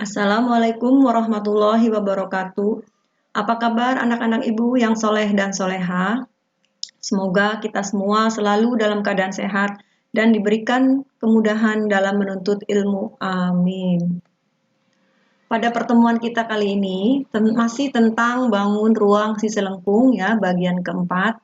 Assalamualaikum warahmatullahi wabarakatuh. Apa kabar anak-anak ibu yang soleh dan soleha? Semoga kita semua selalu dalam keadaan sehat dan diberikan kemudahan dalam menuntut ilmu. Amin. Pada pertemuan kita kali ini masih tentang bangun ruang sisi lengkung ya, bagian keempat.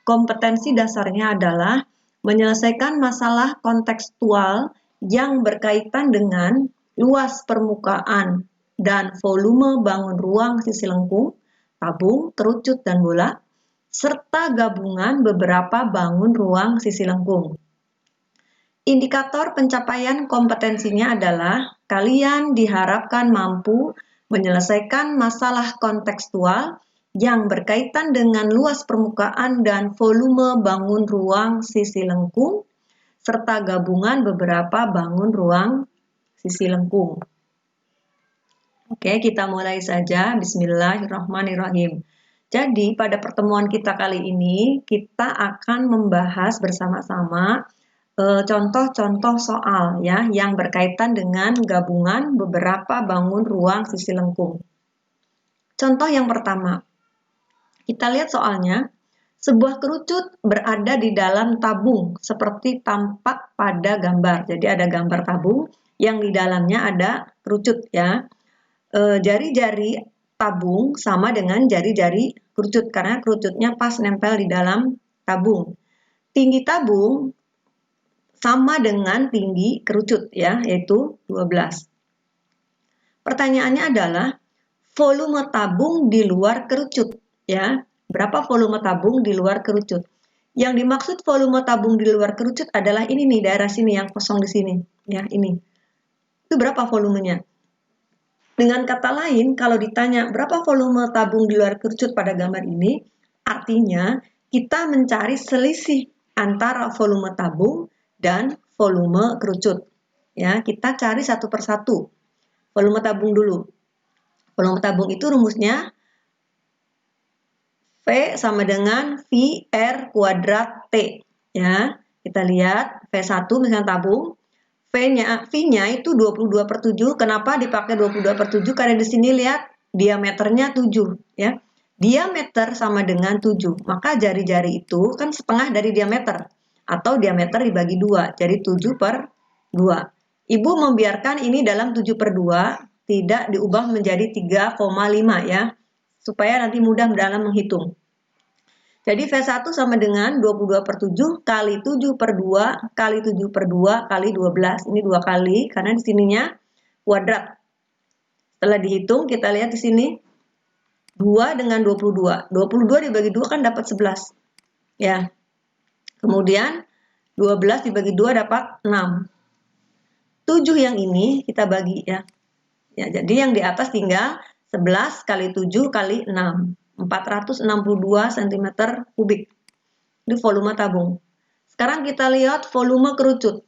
Kompetensi dasarnya adalah menyelesaikan masalah kontekstual yang berkaitan dengan luas permukaan dan volume bangun ruang sisi lengkung, tabung, kerucut, dan bola, serta gabungan beberapa bangun ruang sisi lengkung. Indikator pencapaian kompetensinya adalah kalian diharapkan mampu menyelesaikan masalah kontekstual yang berkaitan dengan luas permukaan dan volume bangun ruang sisi lengkung, serta gabungan beberapa bangun ruang sisi lengkung. Oke, kita mulai saja. Bismillahirrahmanirrahim. Jadi, pada pertemuan kita kali ini, kita akan membahas bersama-sama contoh-contoh soal ya yang berkaitan dengan gabungan beberapa bangun ruang sisi lengkung. Contoh yang pertama, kita lihat soalnya. Sebuah kerucut berada di dalam tabung seperti tampak pada gambar. Jadi ada gambar tabung yang di dalamnya ada kerucut ya. Jari-jari tabung sama dengan jari-jari kerucut karena kerucutnya pas nempel di dalam tabung. Tinggi tabung sama dengan tinggi kerucut ya, yaitu 12. Pertanyaannya adalah volume tabung di luar kerucut ya. Berapa volume tabung di luar kerucut? Yang dimaksud volume tabung di luar kerucut adalah ini nih, daerah sini yang kosong di sini ya, ini. Itu berapa volumenya? Dengan kata lain, kalau ditanya berapa volume tabung di luar kerucut pada gambar ini, artinya kita mencari selisih antara volume tabung dan volume kerucut. Ya, kita cari satu persatu. Volume tabung dulu. Volume tabung itu rumusnya V sama dengan VR kuadrat T. Ya, kita lihat V1 misalnya tabung. V-nya itu 22/7. Kenapa dipakai 22/7? Karena di sini lihat diameternya 7 ya. Diameter sama dengan 7. Maka jari-jari itu kan setengah dari diameter atau diameter dibagi 2. Jadi 7/2. Ibu membiarkan ini dalam 7/2, tidak diubah menjadi 3,5 ya. Supaya nanti mudah dalam menghitung. Jadi V1 sama dengan 22/7 kali 7/2 kali 7/2 kali 12. Ini 2 kali karena di sininya kuadrat. Setelah dihitung kita lihat di sini 2 dengan 22. 22 dibagi 2 kan dapat 11. Ya. Kemudian 12 dibagi 2 dapat 6. 7 yang ini kita bagi ya. Ya, jadi yang di atas tinggal 11 kali 7 kali 6. 462 cm kubik. Ini volume tabung. Sekarang kita lihat volume kerucut.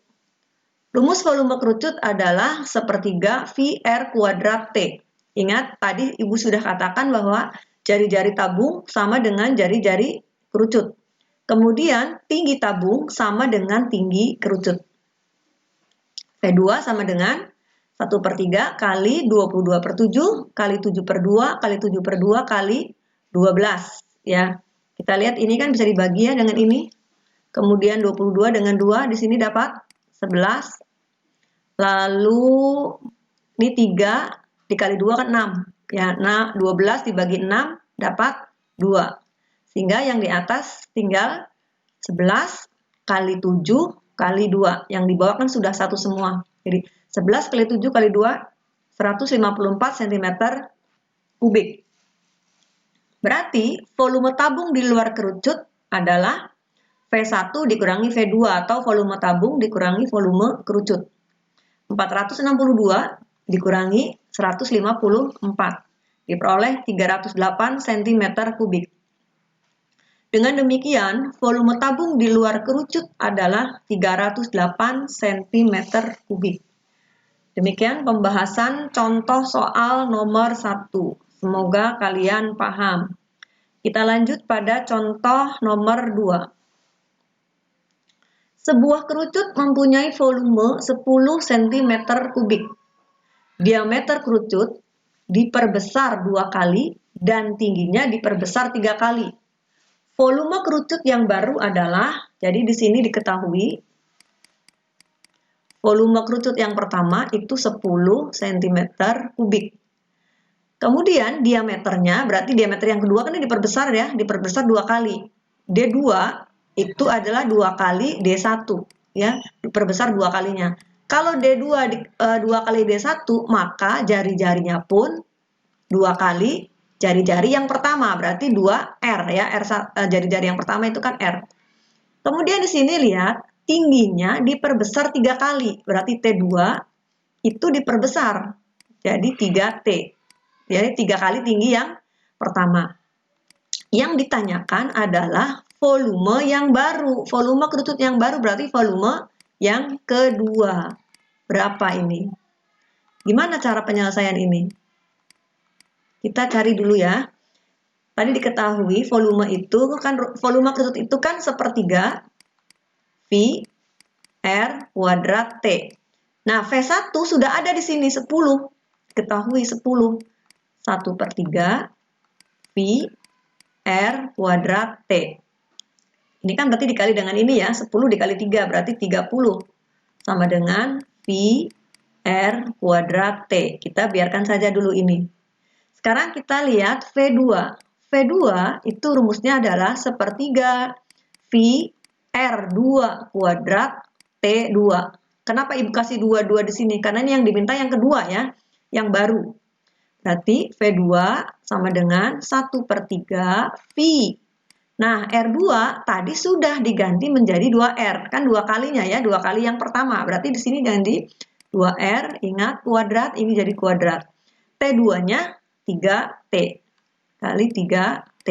Rumus volume kerucut adalah sepertiga VR kuadrat T. Ingat, tadi Ibu sudah katakan bahwa jari-jari tabung sama dengan jari-jari kerucut. Kemudian tinggi tabung sama dengan tinggi kerucut. V2 sama dengan 1/3 kali 22/7 kali 7/2 kali 7/2 kali 12 ya. Kita lihat ini kan bisa dibagi ya dengan ini. Kemudian 22 dengan 2 di sini dapat 11. Lalu ini 3 dikali 2 kan 6. Ya, nah 12 dibagi 6 dapat 2. Sehingga yang di atas tinggal 11 kali 7 kali 2. Yang di bawah kan sudah satu semua. Jadi 11 kali 7 kali 2 154 cm kubik. Berarti volume tabung di luar kerucut adalah V1 dikurangi V2 atau volume tabung dikurangi volume kerucut. 462 dikurangi 154 diperoleh 308 cm kubik. Dengan demikian, volume tabung di luar kerucut adalah 308 cm kubik. Demikian pembahasan contoh soal nomor 1. Semoga kalian paham. Kita lanjut pada contoh nomor 2. Sebuah kerucut mempunyai volume 10 cm kubik. diameter kerucut diperbesar 2 kali dan tingginya diperbesar 3 kali. Volume kerucut yang baru adalah, jadi di sini diketahui, volume kerucut yang pertama itu 10 cm kubik. Kemudian diameternya, berarti diameter yang kedua kan ini diperbesar ya, diperbesar 2 kali. D2 itu adalah 2 kali D1 ya, diperbesar 2 kalinya. Kalau D2 2 kali D1, maka jari-jarinya pun 2 kali jari-jari yang pertama, berarti 2R ya, jari-jari yang pertama itu kan R. Kemudian di sini lihat, tingginya diperbesar 3 kali, berarti T2 itu diperbesar, jadi 3T. Jadi 3 kali tinggi yang pertama. Yang ditanyakan adalah volume yang baru. Volume kerucut yang baru berarti volume yang kedua. Berapa ini? Gimana cara penyelesaian ini? Kita cari dulu ya. Tadi diketahui volume itu kan, volume kerucut itu kan sepertiga V R kuadrat T. Nah, V1 sudah ada di sini 10. Ketahui 10. 1/3 V R kuadrat T. Ini kan berarti dikali dengan ini ya, 10 dikali 3 berarti 30. Sama dengan V R kuadrat T. Kita biarkan saja dulu ini. Sekarang kita lihat V2. V2 itu rumusnya adalah sepertiga V R2 kuadrat T2. Kenapa Ibu kasih 2 di sini? Karena ini yang diminta yang kedua ya, yang baru. Berarti V2 sama dengan 1/3 V. Nah, R2 tadi sudah diganti menjadi 2R. Kan 2 kalinya ya, 2 kali yang pertama. Berarti di sini ganti 2R, ingat kuadrat, ini jadi kuadrat. T2-nya 3T kali 3T.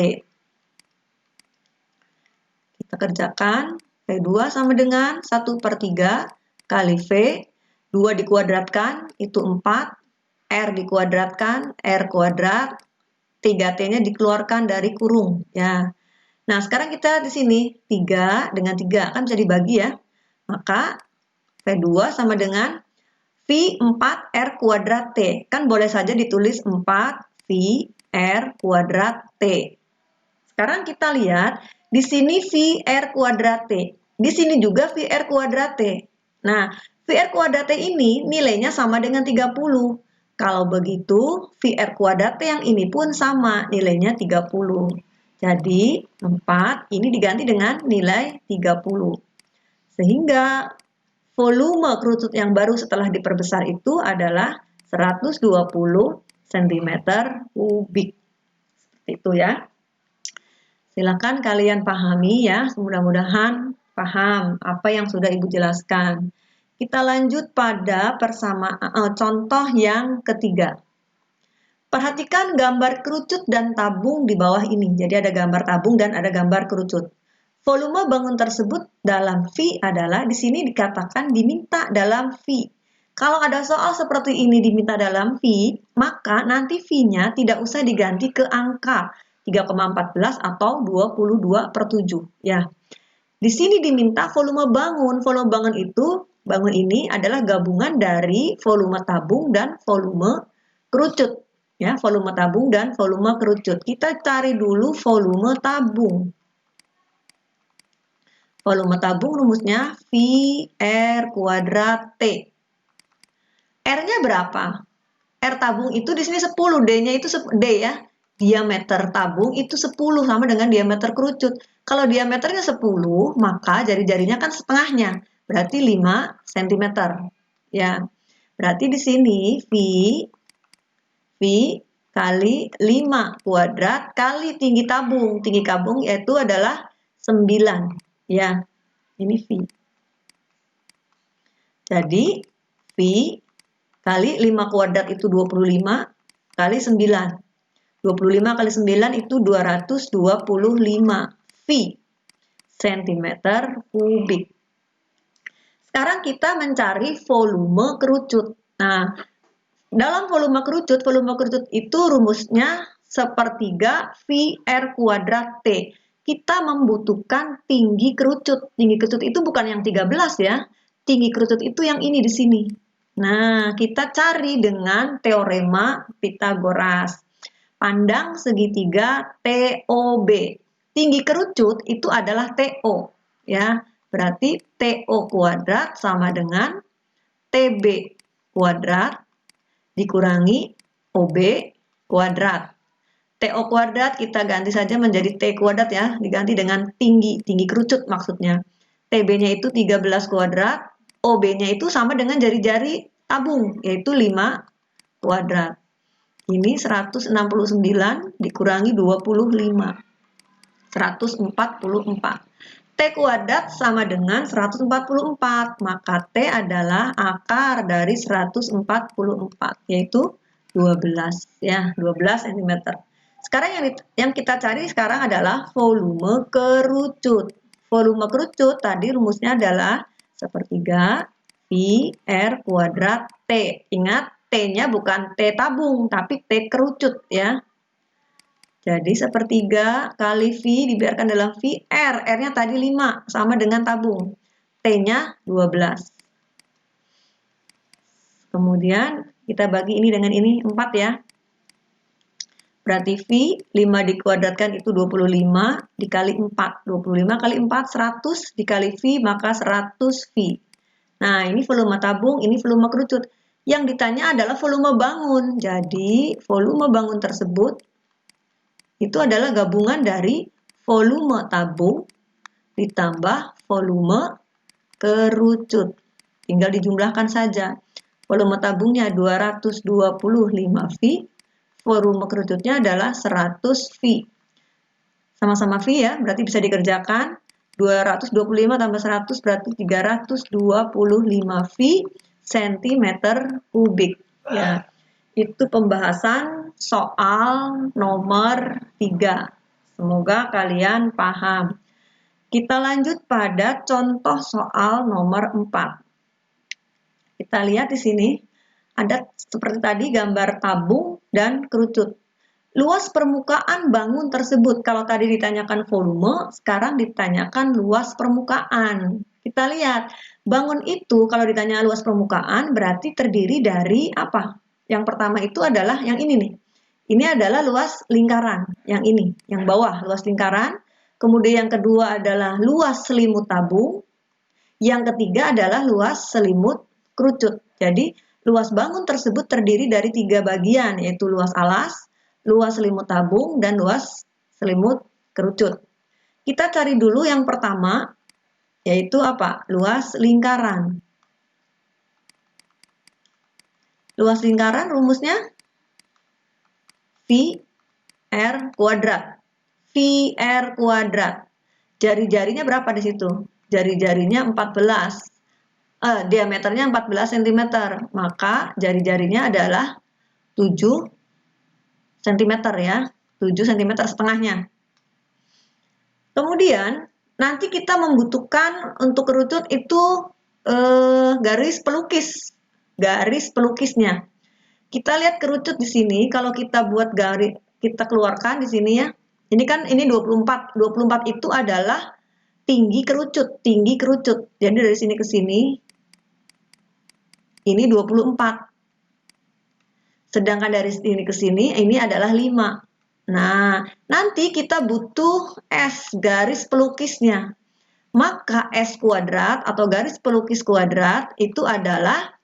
Kita kerjakan. V2 sama dengan 1/3 kali V. 2 dikuadratkan, itu 4. R dikuadratkan, R kuadrat, 3T-nya dikeluarkan dari kurung. Ya. Nah, sekarang kita di sini, 3 dengan 3, kan bisa dibagi ya. Maka, V2 sama dengan V4R kuadrat T. Kan boleh saja ditulis 4VR kuadrat T. Sekarang kita lihat, di sini VR kuadrat T. Di sini juga VR kuadrat T. Nah, VR kuadrat T ini nilainya sama dengan 30. Kalau begitu, VR kuadrat T yang ini pun sama, nilainya 30. Jadi, 4 ini diganti dengan nilai 30. Sehingga volume kerucut yang baru setelah diperbesar itu adalah 120 cm kubik. Seperti itu ya. Silakan kalian pahami ya, mudah-mudahan paham apa yang sudah Ibu jelaskan. Kita lanjut pada contoh yang ketiga. Perhatikan gambar kerucut dan tabung di bawah ini. Jadi ada gambar tabung dan ada gambar kerucut. Volume bangun tersebut dalam V adalah, di sini dikatakan diminta dalam V. Kalau ada soal seperti ini diminta dalam V, maka nanti V-nya tidak usah diganti ke angka 3,14 atau 22/7. Ya. Di sini diminta volume bangun. Volume bangun itu, bangun ini adalah gabungan dari volume tabung dan volume kerucut. Ya, volume tabung dan volume kerucut. Kita cari dulu volume tabung. Volume tabung rumusnya VR kuadrat T. R-nya berapa? R tabung itu di sini 10, D-nya itu D ya. Diameter tabung itu 10 sama dengan diameter kerucut. Kalau diameternya 10, maka jari-jarinya kan setengahnya. Berarti 5 cm. Ya. Berarti di sini V kali 5 kuadrat kali tinggi tabung. Tinggi tabung yaitu adalah 9. Ya, ini V. Jadi, V kali 5 kuadrat itu 25 kali 9. 25 kali 9 itu 225 V cm kubik. Sekarang kita mencari volume kerucut. Nah, dalam volume kerucut itu rumusnya sepertiga VR kuadrat T. Kita membutuhkan tinggi kerucut. Tinggi kerucut itu bukan yang 13 ya. Tinggi kerucut itu yang ini di sini. Nah, kita cari dengan teorema Pitagoras. Pandang segitiga TOB. Tinggi kerucut itu adalah TO, ya. Berarti TO kuadrat sama dengan TB kuadrat dikurangi OB kuadrat. TO kuadrat kita ganti saja menjadi T kuadrat ya, diganti dengan tinggi kerucut maksudnya. TB-nya itu 13 kuadrat, OB-nya itu sama dengan jari-jari tabung, yaitu 5 kuadrat. Ini 169 dikurangi 25. 144. T kuadrat sama dengan 144, maka T adalah akar dari 144, yaitu 12 ya, 12 cm. Sekarang yang kita cari sekarang adalah volume kerucut. Volume kerucut tadi rumusnya adalah sepertiga pi R kuadrat T. Ingat, T-nya bukan T tabung, tapi T kerucut ya. Jadi sepertiga kali V dibiarkan dalam V R. R-nya tadi 5, sama dengan tabung. T-nya 12. Kemudian kita bagi ini dengan ini 4 ya. Berarti V 5 dikuadratkan itu 25 dikali 4. 25 kali 4 100 dikali V maka 100 V. Nah, ini volume tabung, ini volume kerucut. Yang ditanya adalah volume bangun. Jadi, volume bangun tersebut itu adalah gabungan dari volume tabung ditambah volume kerucut. Tinggal dijumlahkan saja. Volume tabungnya 225 V, volume kerucutnya adalah 100 V. Sama-sama V ya, berarti bisa dikerjakan. 225 tambah 100 berarti 325 V cm kubik. Ya, itu pembahasan soal nomor 3. Semoga kalian paham. Kita lanjut pada contoh soal nomor 4. Kita lihat di sini, ada seperti tadi gambar tabung dan kerucut. Luas permukaan bangun tersebut, kalau tadi ditanyakan volume, sekarang ditanyakan luas permukaan. Kita lihat, bangun itu kalau ditanya luas permukaan berarti terdiri dari apa? Yang pertama itu adalah yang ini nih. Ini adalah luas lingkaran, yang ini, yang bawah luas lingkaran. Kemudian yang kedua adalah luas selimut tabung. Yang ketiga adalah luas selimut kerucut. Jadi, luas bangun tersebut terdiri dari 3 bagian, yaitu luas alas, luas selimut tabung, dan luas selimut kerucut. Kita cari dulu yang pertama, yaitu apa? Luas lingkaran. Luas lingkaran rumusnya V R kuadrat. V R kuadrat. Jari-jarinya berapa di situ? Jari-jarinya 14. Diameternya 14 cm, maka jari-jarinya adalah 7 cm ya, 7 cm setengahnya. Kemudian nanti kita membutuhkan untuk kerucut itu garis pelukisnya. Kita lihat kerucut di sini, kalau kita buat garis, kita keluarkan di sini ya. Ini kan ini 24. 24 itu adalah tinggi kerucut. Jadi dari sini ke sini ini 24. Sedangkan dari sini ke sini ini adalah 5. Nah, nanti kita butuh S garis pelukisnya. Maka S kuadrat atau garis pelukis kuadrat itu adalah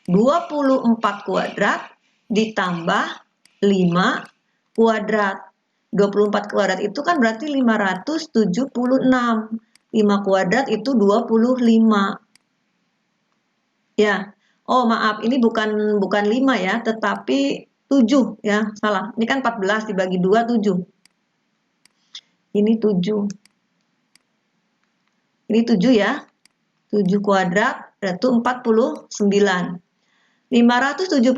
24 kuadrat ditambah 5 kuadrat. 24 kuadrat itu kan berarti 576. 5 kuadrat itu 25. Ya. Oh, maaf, ini bukan 5 ya, tetapi 7 ya, salah. Ini kan 14 dibagi 2 7. Ini 7. Ini 7 ya. 7 kuadrat berarti 49. 576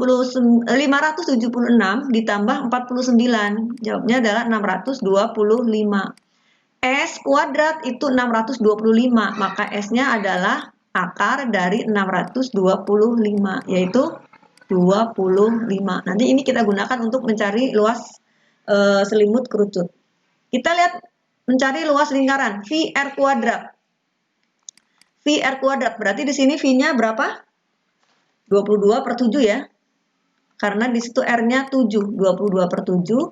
ditambah 49. Jawabnya adalah 625. S kuadrat itu 625, maka S-nya adalah akar dari 625, yaitu 25. Nanti ini kita gunakan untuk mencari luas selimut kerucut. Kita lihat mencari luas lingkaran, VR kuadrat. VR kuadrat, berarti di sini V-nya berapa? 22/7 ya. Karena di situ R-nya 7, 22/7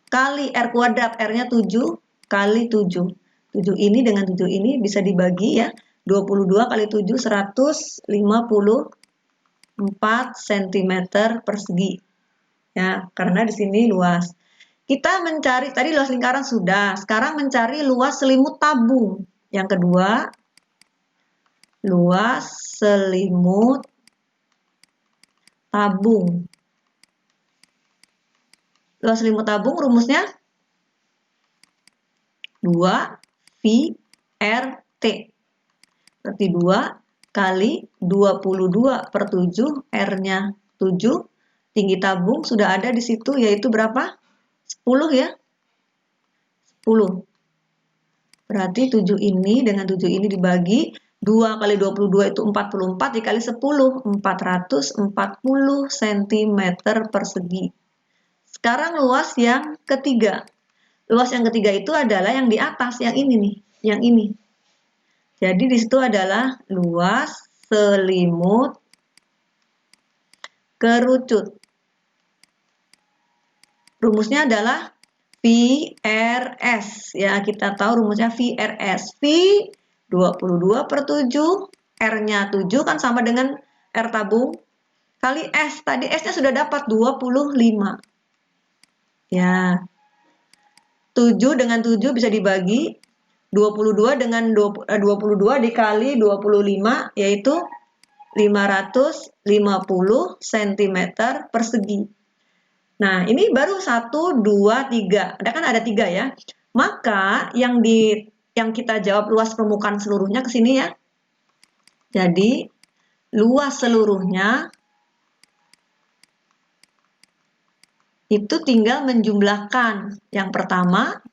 kali R kuadrat, R-nya 7 kali 7. 7 ini dengan 7 ini bisa dibagi ya. 22 kali 7, 154 cm persegi. Ya, karena di sini luas. Kita mencari, tadi luas lingkaran sudah, sekarang mencari luas selimut tabung. Yang kedua, luas selimut tabung. Luas selimut tabung rumusnya 2VRT. Berarti 2 kali 22/7, R-nya 7. Tinggi tabung sudah ada di situ, yaitu berapa? 10 ya. 10. Berarti 7 ini dengan 7 ini dibagi 2 kali 22 itu 44 dikali 10, 440 cm persegi. Sekarang luas yang ketiga. Luas yang ketiga itu adalah yang di atas, yang ini nih, yang ini. Jadi di situ adalah luas selimut kerucut. Rumusnya adalah VRS. Ya, kita tahu rumusnya VRS. V 22/7, R-nya 7 kan sama dengan R tabung kali S. Tadi S-nya sudah dapat 25. Ya. 7 dengan 7 bisa dibagi 22 dengan 22 dikali 25 yaitu 550 cm persegi. Nah, ini baru 1, 2, 3. Ada kan ada 3 ya. Maka yang kita jawab luas permukaan seluruhnya ke sini ya. Jadi, luas seluruhnya itu tinggal menjumlahkan yang pertama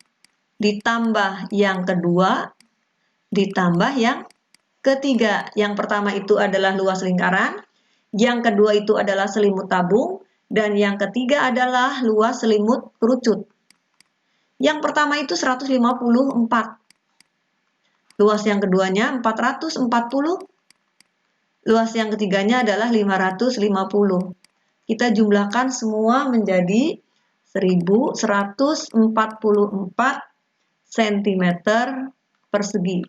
ditambah yang kedua ditambah yang ketiga. Yang pertama itu adalah luas lingkaran, yang kedua itu adalah selimut tabung, dan yang ketiga adalah luas selimut kerucut. Yang pertama itu 154. Luas yang keduanya 440. Luas yang ketiganya adalah 550. Kita jumlahkan semua menjadi 1144 cm persegi.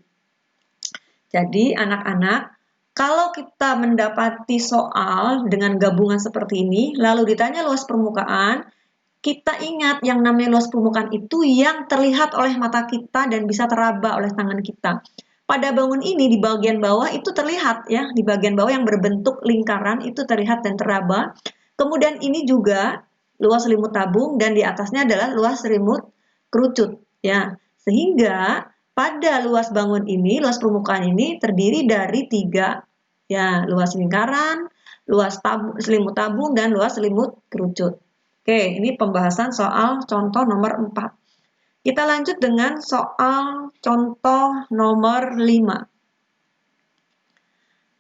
Jadi anak-anak, kalau kita mendapati soal dengan gabungan seperti ini, lalu ditanya luas permukaan, kita ingat yang namanya luas permukaan itu yang terlihat oleh mata kita dan bisa teraba oleh tangan kita. Pada bangun ini di bagian bawah itu terlihat ya, di bagian bawah yang berbentuk lingkaran itu terlihat dan teraba. Kemudian ini juga luas selimut tabung dan di atasnya adalah luas selimut kerucut ya. Sehingga pada luas bangun ini, luas permukaan ini terdiri dari 3 ya, luas lingkaran, luas selimut tabung dan luas selimut kerucut. Oke, ini pembahasan soal contoh nomor 4. Kita lanjut dengan soal contoh nomor 5.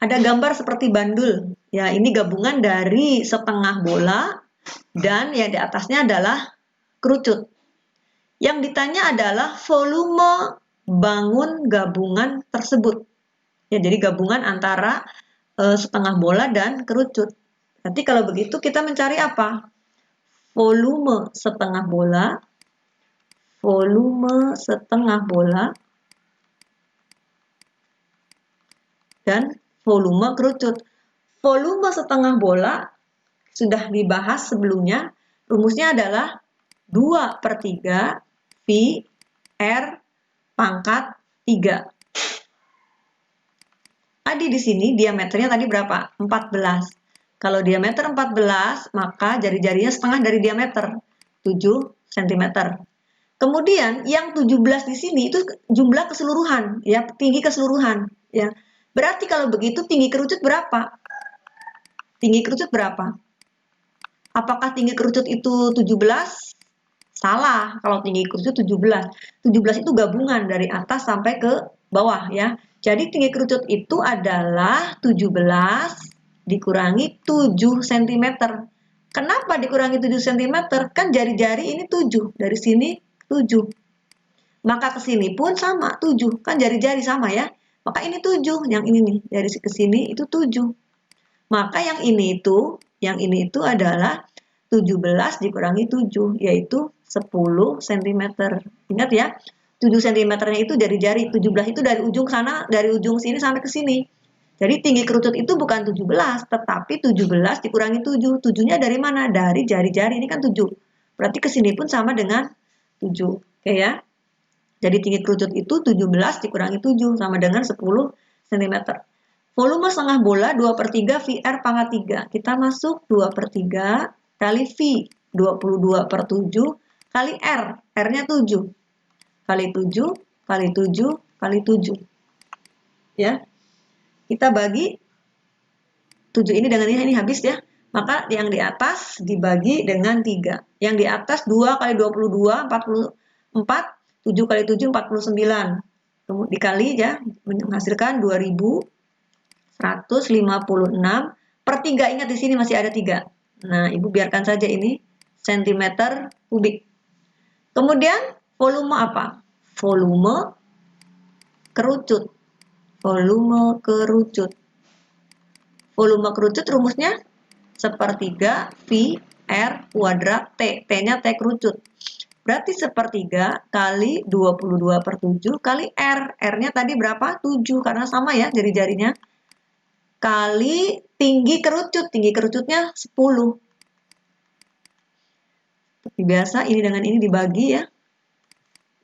Ada gambar seperti bandul. Ya, ini gabungan dari setengah bola dan yang di atasnya adalah kerucut. Yang ditanya adalah volume bangun gabungan tersebut. Ya, jadi gabungan antara setengah bola dan kerucut. Nanti kalau begitu kita mencari apa? Volume setengah bola. Volume setengah bola. Dan volume kerucut. Volume setengah bola sudah dibahas sebelumnya. Rumusnya adalah 2/3 V R pangkat 3. Tadi di sini diameternya tadi berapa? 14. Kalau diameter 14, maka jari-jarinya setengah dari diameter, 7 cm. Kemudian yang 17 di sini itu jumlah keseluruhan, ya, tinggi keseluruhan, ya. Berarti kalau begitu tinggi kerucut berapa? Tinggi kerucut berapa? Apakah tinggi kerucut itu 17? Salah, kalau tinggi kerucut 17. 17 itu gabungan dari atas sampai ke bawah ya. Jadi tinggi kerucut itu adalah 17 dikurangi 7 cm. Kenapa dikurangi 7 cm? Kan jari-jari ini 7, dari sini 7. Maka ke sini pun sama, 7. Kan jari-jari sama ya. Maka ini 7, yang ini nih, dari ke sini itu 7. Maka yang ini itu adalah 17 dikurangi 7, yaitu 10 cm. Ingat ya, 7 cm-nya itu dari jari, 17 itu dari ujung sana, dari ujung sini sampai ke sini. Jadi tinggi kerucut itu bukan 17, tetapi 17 dikurangi 7. 7-nya dari mana? Dari jari-jari, ini kan 7. Berarti ke sini pun sama dengan 7. Oke ya. Jadi tinggi kerucut itu 17 dikurangi 7, sama dengan 10 cm. Volume setengah bola 2/3 VR pangkat 3. Kita masuk 2/3 kali V, 22/7 kali R. R-nya 7. Kali 7, kali 7, kali 7. Ya. Kita bagi 7 ini dengan ini habis ya. Maka yang di atas dibagi dengan 3. Yang di atas 2 kali 22, 44. 7 kali 7, 49. Kemudian dikali ya, menghasilkan 2156 per 3. Ingat di sini masih ada 3. Nah, Ibu biarkan saja ini centimeter kubik. Kemudian volume apa? Volume kerucut. Volume kerucut. Volume kerucut rumusnya 1/3 V R kuadrat T. T-nya T kerucut. Berarti 1/3 kali 22/7 kali R. R-nya tadi berapa? 7, karena sama ya jari-jarinya. Kali tinggi kerucut. Tinggi kerucutnya 10. Seperti biasa, ini dengan ini dibagi ya.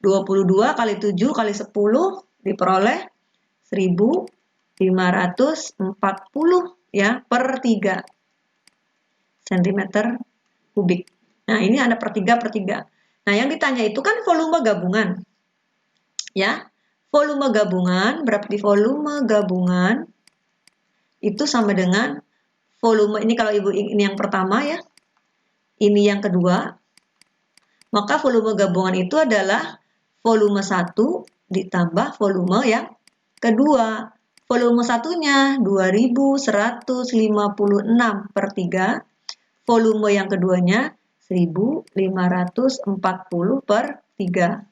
22 kali 7 kali 10 diperoleh 1540 ya per 3 cm kubik. Nah, ini ada per 3/3. Nah, yang ditanya itu kan volume gabungan. Ya. Volume gabungan, berarti volume gabungan itu sama dengan volume ini, kalau Ibu ini yang pertama ya. Ini yang kedua. Maka volume gabungan itu adalah volume 1 ditambah volume yang kedua. Volume satunya 2156 per 3. Volume yang keduanya 1540 per 3.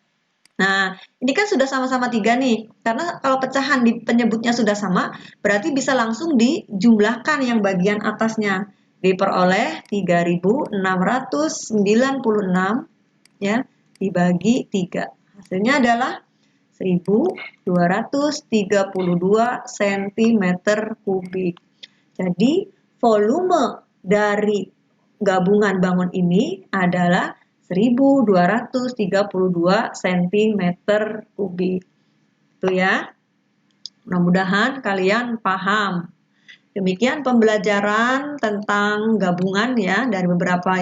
Nah, ini kan sudah sama-sama 3 nih. Karena kalau pecahan di penyebutnya sudah sama, berarti bisa langsung dijumlahkan yang bagian atasnya. Diperoleh 3696 ya, dibagi 3. Hasilnya adalah 1232 cm kubik. Jadi, volume dari gabungan bangun ini adalah 1232 cm kubik. Itu ya. Mudah-mudahan kalian paham. Demikian pembelajaran tentang gabungan ya dari beberapa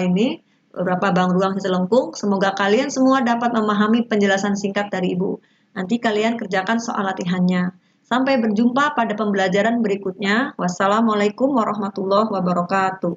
bank ruang Ciselengkung. Semoga kalian semua dapat memahami penjelasan singkat dari Ibu. Nanti kalian kerjakan soal latihannya. Sampai berjumpa pada pembelajaran berikutnya. Wassalamualaikum warahmatullahi wabarakatuh.